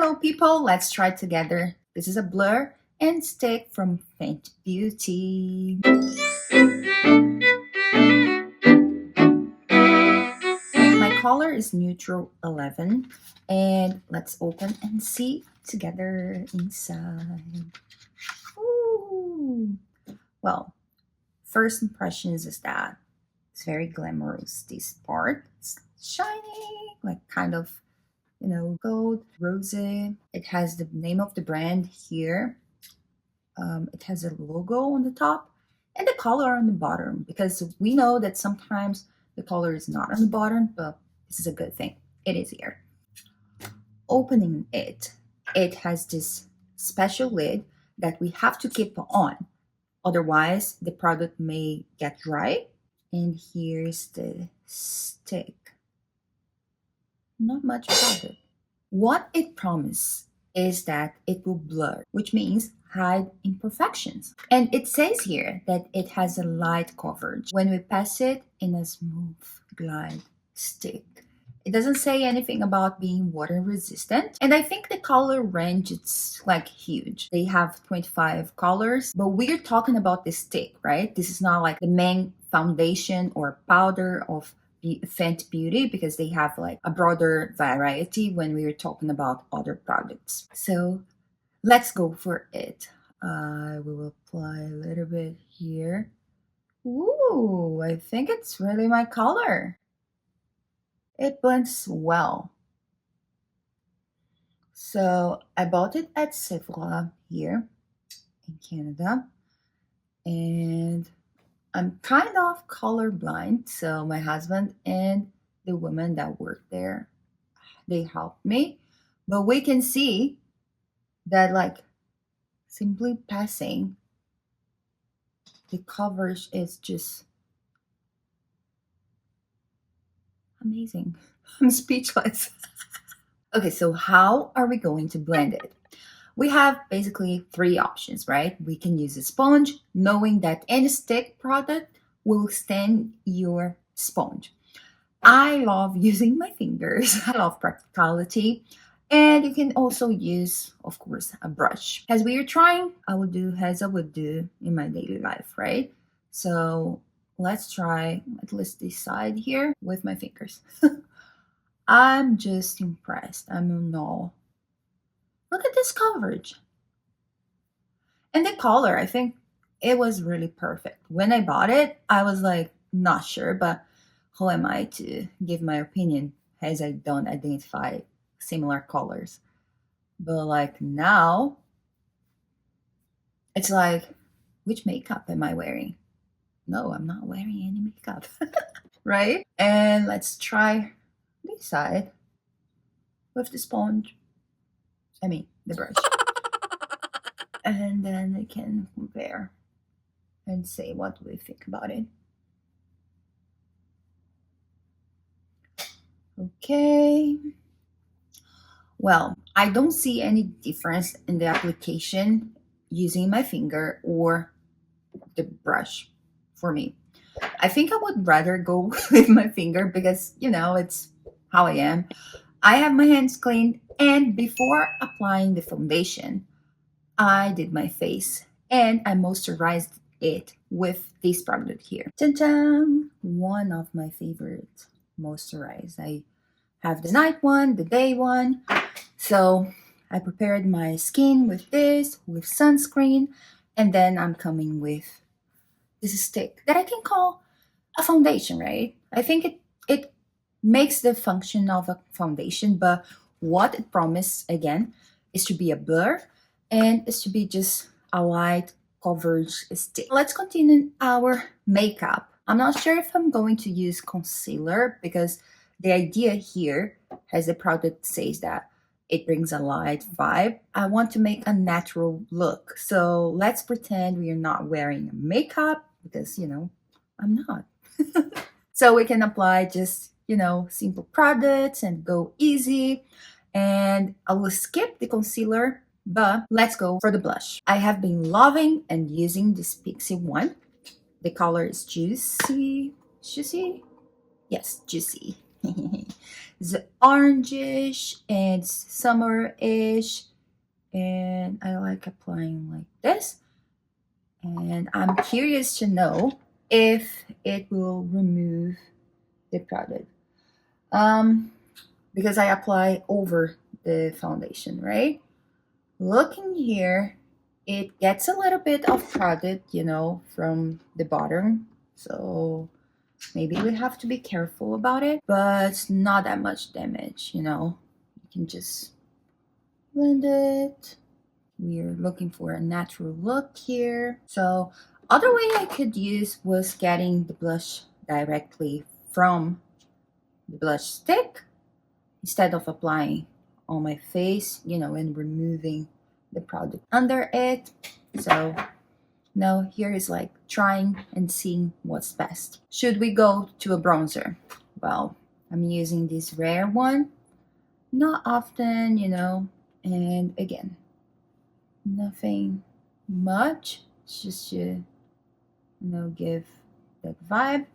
Hello people, let's try together. This is a blur and stick from Fenty Beauty. My color is neutral 11 and let's open and see together inside. Ooh. Well, first impressions is that it's very glamorous. This part is shiny, like kind of gold, rosy. It has the name of the brand here. It has a logo on the top and the color on the bottom because we know that sometimes the color is not on the bottom, but this is a good thing. It is here. Opening it, it has this special lid that we have to keep on. Otherwise, the product may get dry. And here's the stick. Not much product. What it promises is that it will blur, which means hide imperfections. And it says here that it has a light coverage when we pass it in a smooth glide stick. It doesn't say anything about being water resistant. And I think the color range is like huge. They have 25 colors, but we're talking about the stick, right? This is not like the main foundation or powder of Fenty Beauty because they have like a broader variety when we are talking about other products. So let's go for it. I will apply a little bit here. Ooh, I think it's really my color. It blends well. So I bought it at Sephora here in Canada. And I'm kind of colorblind, so my husband and the woman that work there, they helped me. But we can see that like simply passing, the coverage is just amazing. I'm speechless. Okay, so how are we going to blend it? We have basically three options, right? We can use a sponge, knowing that any stick product will stain your sponge. I love using my fingers. I love practicality. And you can also use, of course, a brush. As we are trying, I will do as I would do in my daily life, right? So let's try at least this side here with my fingers. I'm just impressed. I'm in awe. Look at this coverage. And the color, I think it was really perfect. When I bought it, I was like, not sure, but who am I to give my opinion as I don't identify similar colors? But like now, it's like, which makeup am I wearing? No, I'm not wearing any makeup, right? And let's try this side with the sponge. I mean, the brush. And then we can compare and say what we think about it. Okay. Well, I don't see any difference in the application using my finger or the brush for me. I think I would rather go with my finger because, it's how I am. I have my hands clean, and before applying the foundation, I did my face and I moisturized it with this product here. Tan-tan! One of my favorite moisturize. I have the night one, the day one. So I prepared my skin with this, with sunscreen, and then I'm coming with this stick that I can call a foundation, right? I think it makes the function of a foundation, but what it promises again is to be a blur and is to be just a light coverage stick. Let's continue our makeup. I'm not sure if I'm going to use concealer because the idea here, as the product says, that it brings a light vibe. I want to make a natural look. So let's pretend we are not wearing makeup because, I'm not. So we can apply just, simple products and go easy. And I will skip the concealer, but let's go for the blush. I have been loving and using this Pixie one. The color is Juicy. Juicy? Yes, Juicy. It's orangish and summer-ish, and I like applying like this. And I'm curious to know if it will remove the product. Um, because I apply over the foundation, right? Looking here, it gets a little bit of product, from the bottom. So maybe we have to be careful about it, but not that much damage, You can just blend it. We're looking for a natural look here. So other way I could use was getting the blush directly from the blush stick instead of applying on my face, and removing the product under it. So now here is like trying and seeing what's best. Should we go to a bronzer? Well, I'm using this rare one. Not often, and again, nothing much. It's just to, give that vibe.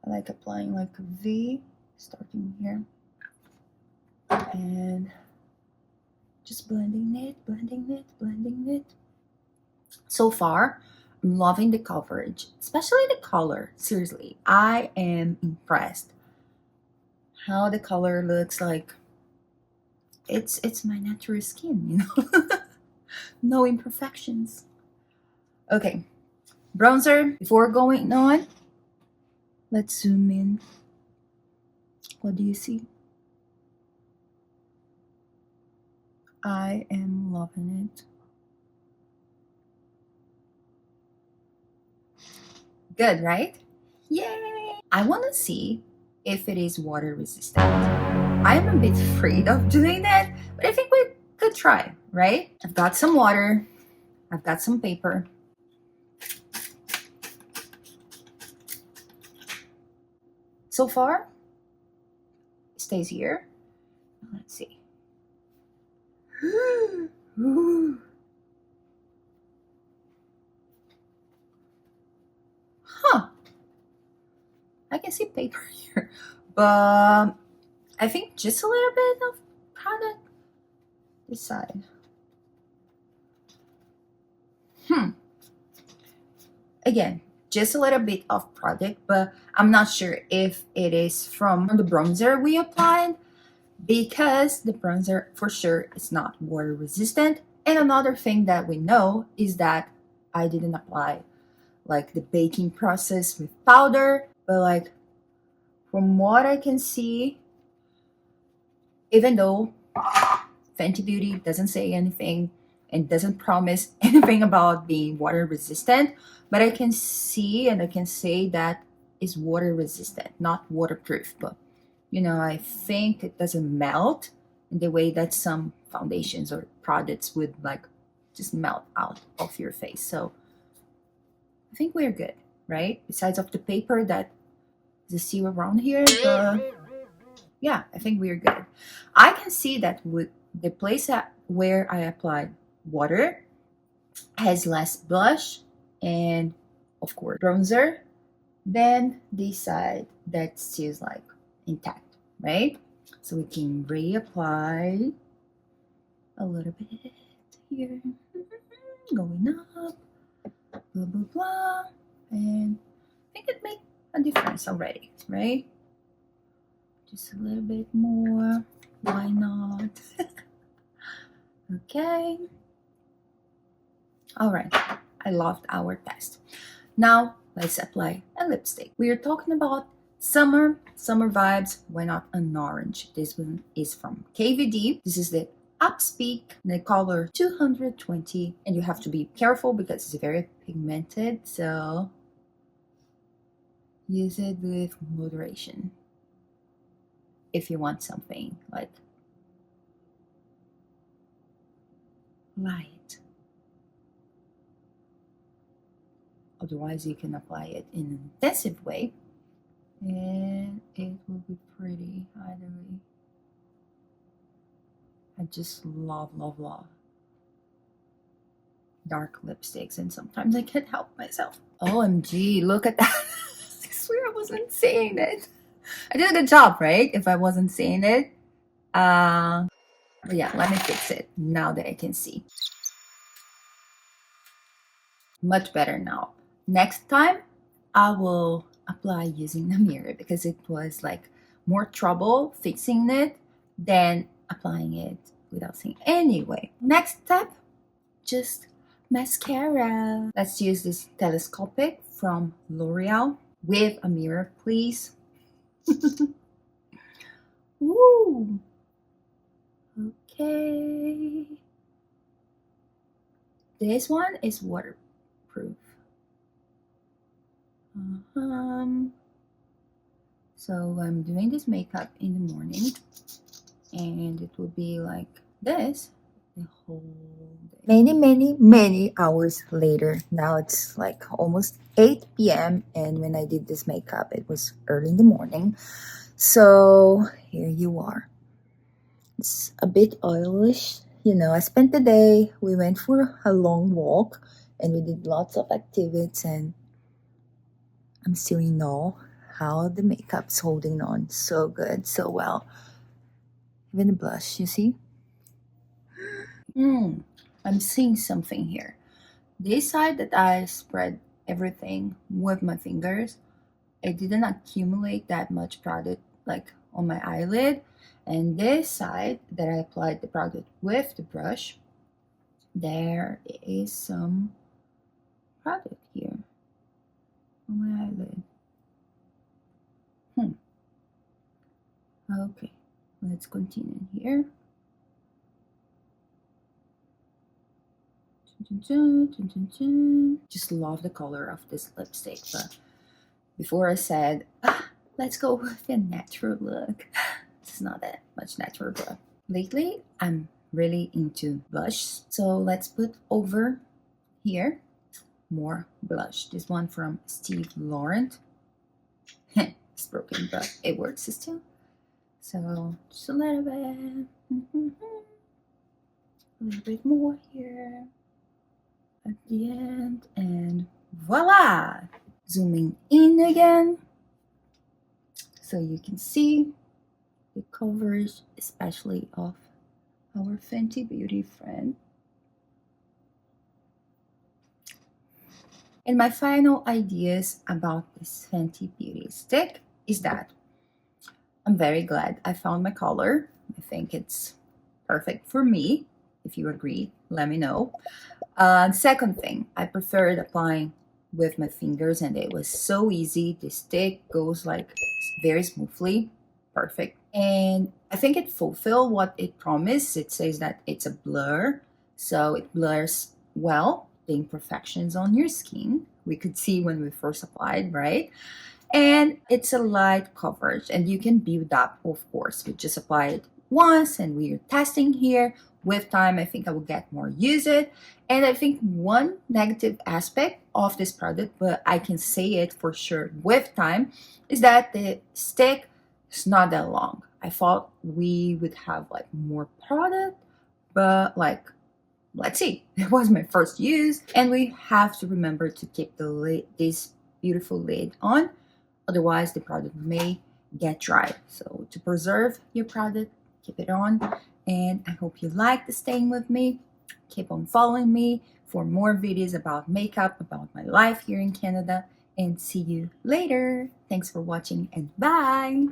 I like applying like a V, starting here. And just blending it, blending it, blending it. So far, I'm loving the coverage, especially the color. Seriously, I am impressed how the color looks like. It's my natural skin, No imperfections. Okay, bronzer. Before going on, let's zoom in. What do you see? I am loving it. Good, right? Yay! I want to see if it is water resistant. I am a bit afraid of doing that, but I think we could try, right? I've got some water. I've got some paper. So far, it stays here. Let's see. Ooh. Huh. I can see paper here, but I think just a little bit of product this side. Again, just a little bit of product, but I'm not sure if it is from the bronzer we applied, because the bronzer for sure is not water resistant. And another thing that we know is that I didn't apply like the baking process with powder, but like from what I can see, even though Fenty Beauty doesn't say anything and doesn't promise anything about being water resistant, but I can see and I can say that is water resistant, not waterproof. But I think it doesn't melt in the way that some foundations or products would like just melt out of your face. So I think we're good, right? Besides of the paper that is still around here, yeah, I think we're good. I can see that with the place where I applied water has less blush and of course bronzer than this side that still like intact, right? So we can reapply a little bit here, going up, blah blah blah, and I think it made a difference already, right? Just a little bit more. Why not? Okay. All right. I loved our test. Now let's apply a lipstick. We are talking about summer vibes. Why not an orange? This one is from KVD. This is the Upspeak, the color 220, and you have to be careful because it's very pigmented. So use it with moderation if you want something like light. Otherwise, you can apply it in an intensive way, and it will be pretty either way. I just love dark lipsticks, and sometimes I can't help myself. OMG, look at that. I swear I wasn't saying it. I did a good job, right? If I wasn't saying it. But yeah, let me fix it now that I can see. Much better now. Next time, I will apply using the mirror because it was like more trouble fixing it than applying it without seeing. Anyway, next step, just mascara. Let's use this telescopic from L'Oreal with a mirror, please. Woo! Okay. This one is waterproof. So I'm doing this makeup in the morning, and it will be like this the whole day. Many hours later. Now it's like almost 8 p.m. and when I did this makeup, it was early in the morning. So here you are. It's a bit oilish. You know, I spent the day, we went for a long walk and we did lots of activities, and I'm still in awe how the makeup's holding on so good, so well. Even the blush, you see? I'm seeing something here. This side that I spread everything with my fingers, I didn't accumulate that much product like on my eyelid. And this side that I applied the product with the brush, there is some product here on my eyelid. Okay, let's continue here. Just love the color of this lipstick, but before I said, let's go with a natural look. It's not that much natural, but lately I'm really into blush. So let's put over here more blush. This one from Steve Laurent. It's broken, but it works still. So just a little bit. A little bit more here at the end, and voila! Zooming in again so you can see the coverage, especially of our Fenty Beauty friend. And my final ideas about this Fenty Beauty stick is that I'm very glad I found my color. I think it's perfect for me. If you agree, let me know. Second thing, I preferred applying with my fingers, and it was so easy. The stick goes like very smoothly, perfect. And I think it fulfilled what it promised. It says that it's a blur, so it blurs well the imperfections on your skin. We could see when we first applied, right? And it's a light coverage, and you can build up, of course. We just apply it once and we're testing here. With time, I think I will get more use it. And I think one negative aspect of this product, but I can say it for sure with time, is that the stick is not that long. I thought we would have like more product, but like, let's see. It was my first use, and we have to remember to keep the lid, this beautiful lid on. Otherwise, the product may get dry. So to preserve your product, keep it on. And I hope you liked staying with me. Keep on following me for more videos about makeup, about my life here in Canada. And see you later. Thanks for watching, and bye!